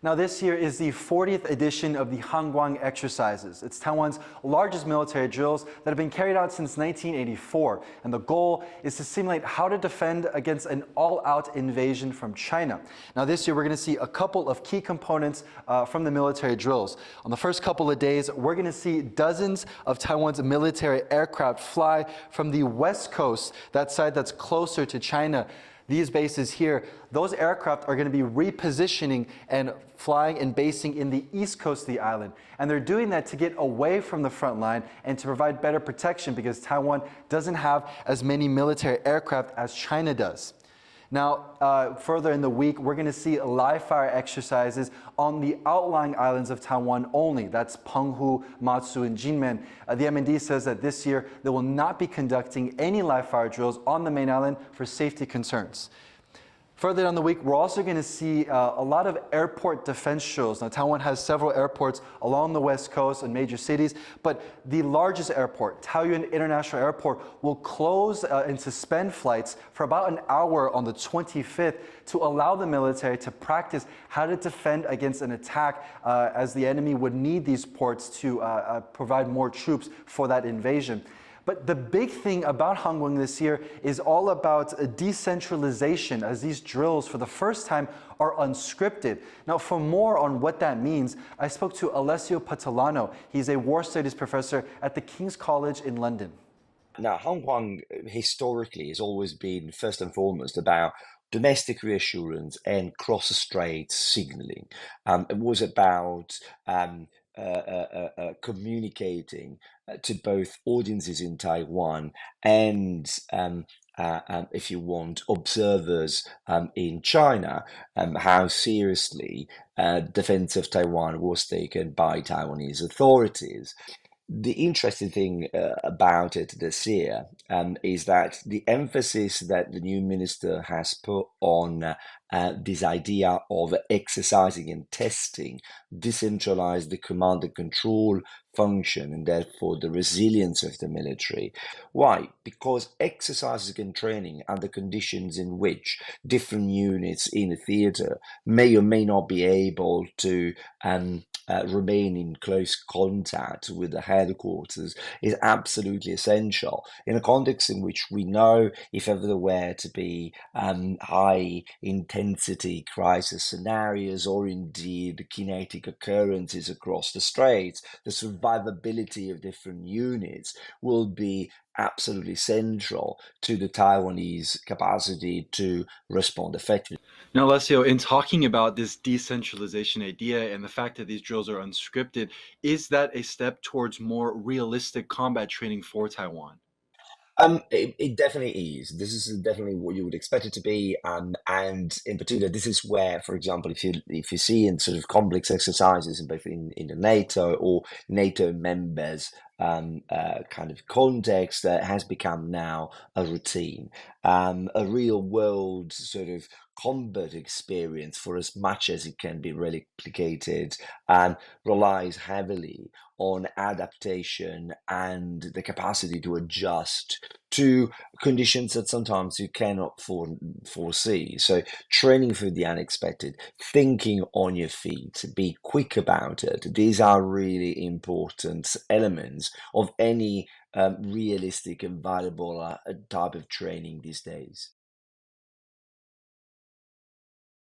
Now, this year is the 40th edition of the Han Kuang exercises. It's Taiwan's largest military drills that have been carried out since 1984. And the goal is to simulate how to defend against an all-out invasion from China. Now, this year, we're going to see a couple of key components from the military drills. On the first couple of days, we're going to see dozens of Taiwan's military aircraft fly from the west coast, that side that's closer to China. These bases here, those aircraft are going to be repositioning and flying and basing in the east coast of the island. And they're doing that to get away from the front line and to provide better protection because Taiwan doesn't have as many military aircraft as China does. Now, further in the week, we're going to see live fire exercises on the outlying islands of Taiwan only. That's Penghu, Matsu, and Jinmen. The MND says that this year they will not be conducting any live fire drills on the main island for safety concerns. Further down the week, we're also going to see a lot of airport defense shows. Now, Taiwan has several airports along the west coast and major cities, but the largest airport, Taoyuan International Airport, will close and suspend flights for about an hour on the 25th to allow the military to practice how to defend against an attack as the enemy would need these ports to provide more troops for that invasion. But the big thing about Han Kuang this year is all about decentralization, as these drills for the first time are unscripted. Now, for more on what that means, I spoke to Alessio Patalano. He's a war studies professor at the King's College in London. Now, Han Kuang historically has always been first and foremost about domestic reassurance and cross-strait signaling. It was about communicating to both audiences in Taiwan and, if you want, observers in China, how seriously defense of Taiwan was taken by Taiwanese authorities. The interesting thing about it this year is that the emphasis that the new minister has put on this idea of exercising and testing decentralize the command and control function and therefore the resilience of the military. Why? Because exercises and training are the conditions in which different units in a theatre may or may not be able to remain in close contact with the headquarters is absolutely essential in a context in which we know if ever there were to be high intensity crisis scenarios or indeed kinetic occurrences across the straits, the survivability of different units will be absolutely central to the Taiwanese capacity to respond effectively. Now, Alessio, in talking about this decentralization idea and the fact that these drills are unscripted, is that a step towards more realistic combat training for Taiwan? It definitely is. This is definitely what you would expect it to be, and in particular, this is where, for example, if you see in sort of complex exercises in both in the NATO or NATO members kind of context that has become now a routine, a real world sort of combat experience for as much as it can be replicated and relies heavily on adaptation and the capacity to adjust to conditions that sometimes you cannot foresee. So training for the unexpected, thinking on your feet, be quick about it. These are really important elements of any realistic and valuable type of training these days.